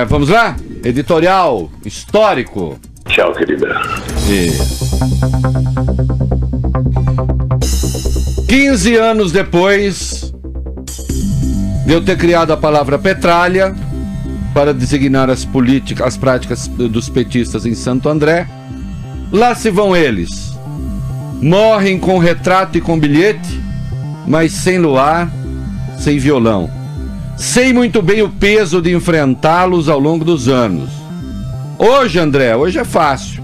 Vamos lá? Editorial histórico. Tchau, querida. 15 anos depois de eu ter criado a palavra petralha para designar as práticas dos petistas em Santo André, lá se vão eles. Morrem com retrato e com bilhete, mas sem luar, sem violão. Sei muito bem o peso de enfrentá-los ao longo dos anos. Hoje, André, hoje é fácil.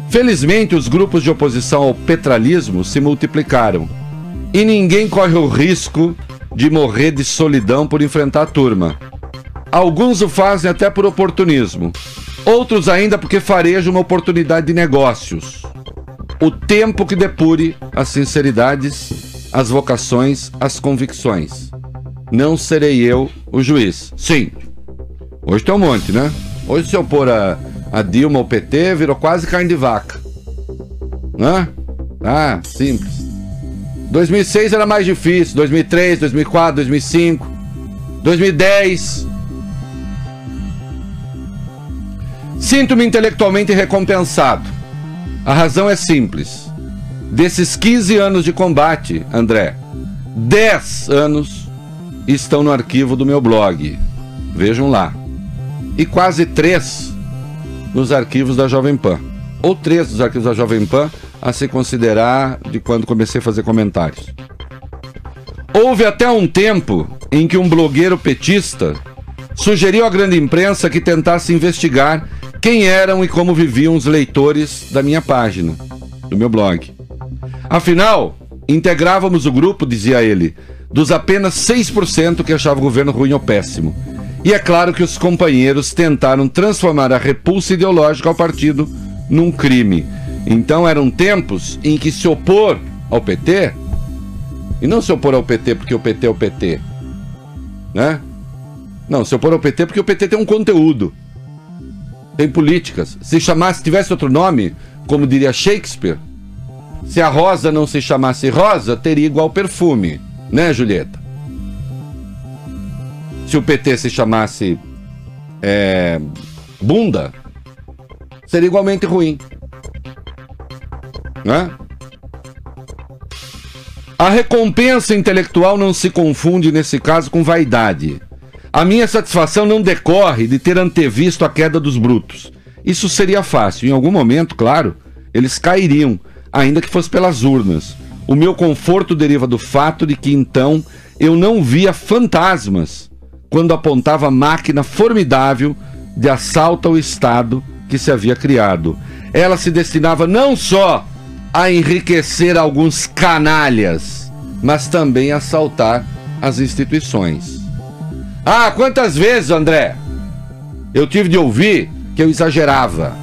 Felizmente, os grupos de oposição ao petralismo se multiplicaram e ninguém corre o risco de morrer de solidão por enfrentar a turma. Alguns o fazem até por oportunismo, outros ainda porque farejam uma oportunidade de negócios. O tempo que depure as sinceridades, as vocações, as convicções. Não serei eu o juiz. Sim, hoje tem um monte, né? Hoje, se eu pôr a Dilma ou o PT, virou quase carne de vaca. Né? Ah, simples. 2006 era mais difícil. 2003, 2004, 2005, 2010. Sinto-me intelectualmente recompensado. A razão é simples. Desses 15 anos de combate, André, 10 anos estão no arquivo do meu blog. Vejam lá. E quase 3 nos arquivos da Jovem Pan. Ou 3 dos arquivos da Jovem Pan, a se considerar de quando comecei a fazer comentários. Houve até um tempo em que um blogueiro petista sugeriu à grande imprensa que tentasse investigar quem eram e como viviam os leitores da minha página, do meu blog. Afinal, integrávamos o grupo, dizia ele, dos apenas 6% que achava o governo ruim ou péssimo. E é claro que os companheiros tentaram transformar a repulsa ideológica ao partido num crime. Então eram tempos em que se opor ao PT, e não se opor ao PT porque o PT é o PT, né? Não, se opor ao PT porque o PT tem um conteúdo, tem políticas. Se tivesse outro nome, como diria Shakespeare, se a rosa não se chamasse rosa, teria igual perfume, né, Julieta? Se o PT se chamasse bunda, seria igualmente ruim, né? A recompensa intelectual não se confunde nesse caso com vaidade. A minha satisfação não decorre de ter antevisto a queda dos brutos. Isso seria fácil. Em algum momento, claro, eles cairiam, ainda que fosse pelas urnas. O meu conforto deriva do fato de que, então, eu não via fantasmas quando apontava a máquina formidável de assalto ao Estado que se havia criado. Ela se destinava não só a enriquecer alguns canalhas, mas também a assaltar as instituições. Ah, quantas vezes, André, eu tive de ouvir que eu exagerava.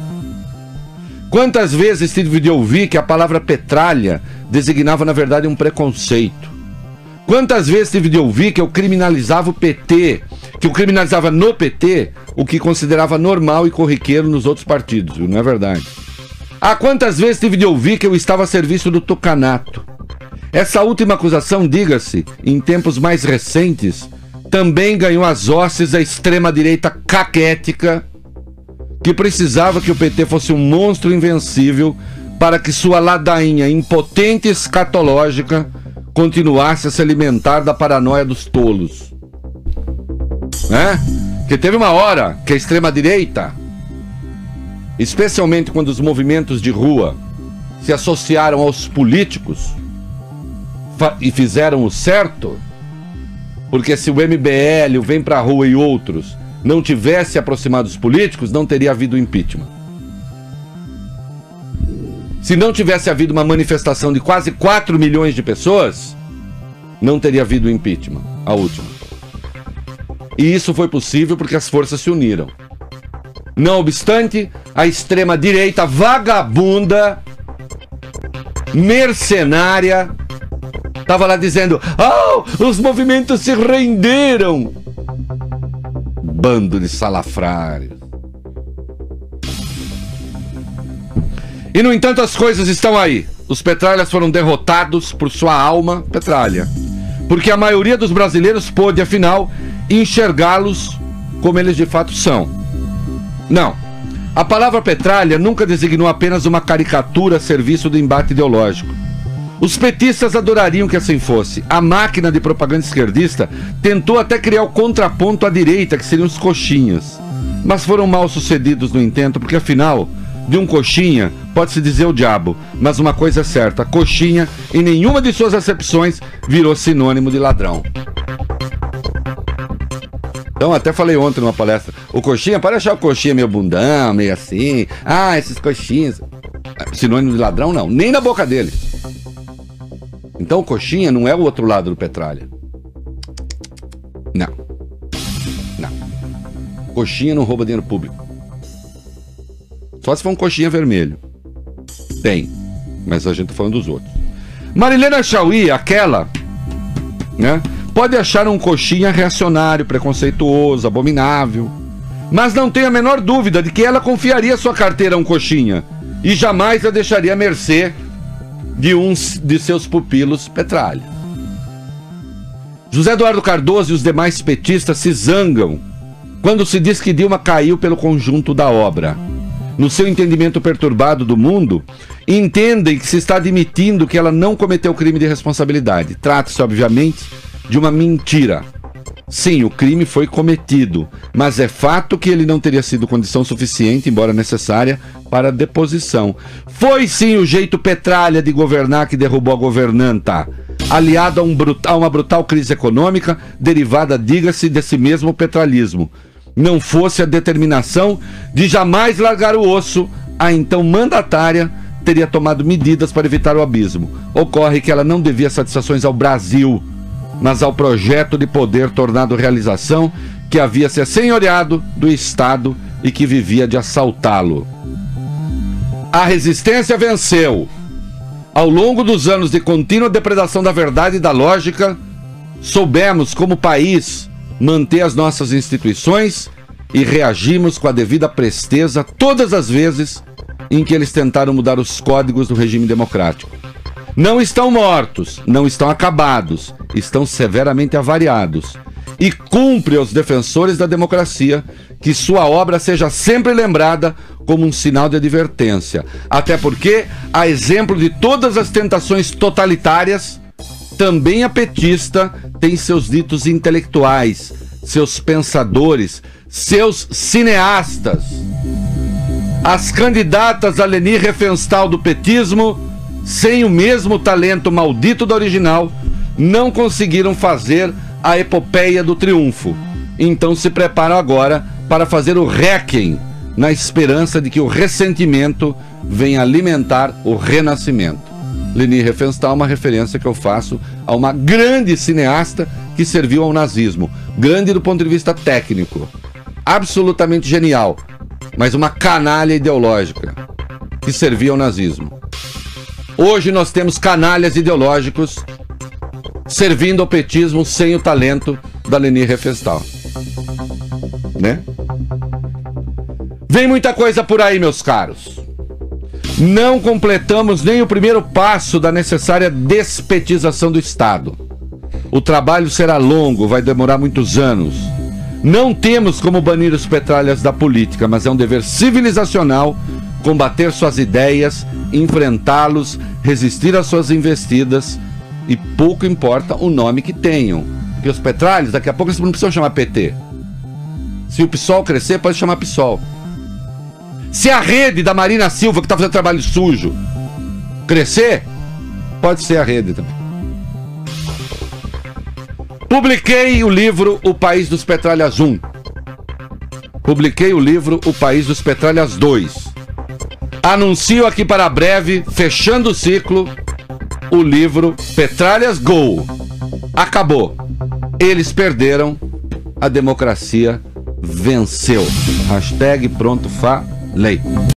Quantas vezes tive de ouvir que a palavra petralha designava, na verdade, um preconceito. Quantas vezes tive de ouvir que eu criminalizava o PT, que eu criminalizava no PT o que considerava normal e corriqueiro nos outros partidos, não é verdade? Ah, quantas vezes tive de ouvir que eu estava a serviço do tucanato. Essa última acusação, diga-se, em tempos mais recentes, também ganhou as hostes da extrema-direita caquética, que precisava que o PT fosse um monstro invencível para que sua ladainha impotente e escatológica continuasse a se alimentar da paranoia dos tolos. Né? Porque teve uma hora que a extrema-direita, especialmente quando os movimentos de rua se associaram aos políticos e fizeram o certo, porque se o MBL, o Vem Pra Rua e outros não tivesse aproximado dos políticos, não teria havido impeachment. Se não tivesse havido uma manifestação de quase 4 milhões de pessoas, não teria havido impeachment, a última. E isso foi possível porque as forças se uniram. Não obstante, a extrema-direita vagabunda, mercenária, estava lá dizendo: oh, os movimentos se renderam. Bando de salafrários. E, no entanto, as coisas estão aí. Os petralhas foram derrotados por sua alma petralha. Porque a maioria dos brasileiros pôde, afinal, enxergá-los como eles de fato são. Não. A palavra petralha nunca designou apenas uma caricatura a serviço do embate ideológico. Os petistas adorariam que assim fosse. A máquina de propaganda esquerdista tentou até criar o contraponto à direita, que seriam os coxinhas. Mas foram mal sucedidos no intento, porque afinal, de um coxinha, pode-se dizer o diabo. Mas uma coisa é certa, coxinha, em nenhuma de suas acepções, virou sinônimo de ladrão. Então, até falei ontem numa palestra, o coxinha, pode achar o coxinha meio bundão, meio assim, esses coxinhas. Sinônimo de ladrão, não, nem na boca dele. Então, o coxinha não é o outro lado do petralha. Não. Não. Coxinha não rouba dinheiro público. Só se for um coxinha vermelho. Tem. Mas a gente tá falando dos outros. Marilena Chauí, aquela, né? Pode achar um coxinha reacionário, preconceituoso, abominável. Mas não tenho a menor dúvida de que ela confiaria sua carteira a um coxinha e jamais a deixaria à mercê de uns de seus pupilos petralha. José Eduardo Cardoso e os demais petistas se zangam quando se diz que Dilma caiu pelo conjunto da obra. No seu entendimento perturbado do mundo, entendem que se está admitindo que ela não cometeu crime de responsabilidade. Trata-se, obviamente, de uma mentira. Sim, o crime foi cometido, mas é fato que ele não teria sido condição suficiente, embora necessária, para a deposição. Foi sim o jeito petralha de governar que derrubou a governanta, aliado a uma brutal crise econômica, derivada, diga-se, desse mesmo petralismo. Não fosse a determinação de jamais largar o osso, a então mandatária teria tomado medidas para evitar o abismo. Ocorre que ela não devia satisfações ao Brasil, mas ao projeto de poder tornado realização que havia se assenhoreado do Estado e que vivia de assaltá-lo. A resistência venceu. Ao longo dos anos de contínua depredação da verdade e da lógica, soubemos, como país, manter as nossas instituições e reagimos com a devida presteza todas as vezes em que eles tentaram mudar os códigos do regime democrático. Não estão mortos, não estão acabados, estão severamente avariados. E cumpre aos defensores da democracia que sua obra seja sempre lembrada como um sinal de advertência. Até porque, a exemplo de todas as tentações totalitárias, também a petista tem seus ditos intelectuais, seus pensadores, seus cineastas. As candidatas a Leni Riefenstahl do petismo, sem o mesmo talento maldito da original, não conseguiram fazer a epopeia do triunfo. Então se preparam agora para fazer o Requiem, na esperança de que o ressentimento venha alimentar o renascimento. Leni Riefenstahl é uma referência que eu faço a uma grande cineasta que serviu ao nazismo. Grande do ponto de vista técnico. Absolutamente genial. Mas uma canalha ideológica que servia ao nazismo. Hoje nós temos canalhas ideológicos servindo ao petismo sem o talento da Leni Riefenstahl. Né? Vem muita coisa por aí, meus caros. Não completamos nem o primeiro passo da necessária despetização do Estado. O trabalho será longo, vai demorar muitos anos. Não temos como banir os petralhas da política, mas é um dever civilizacional combater suas ideias, enfrentá-los, resistir às suas investidas, e pouco importa o nome que tenham. Porque os petralhas, daqui a pouco eles não precisam chamar PT. Se o PSOL crescer, pode chamar PSOL. Se a rede da Marina Silva, que está fazendo trabalho sujo, crescer, pode ser a rede também. Publiquei o livro O País dos Petralhas 1. Publiquei o livro O País dos Petralhas 2. Anuncio aqui para breve, fechando o ciclo, o livro Petralhas Go. Acabou. Eles perderam, a democracia venceu. Hashtag pronto, falei.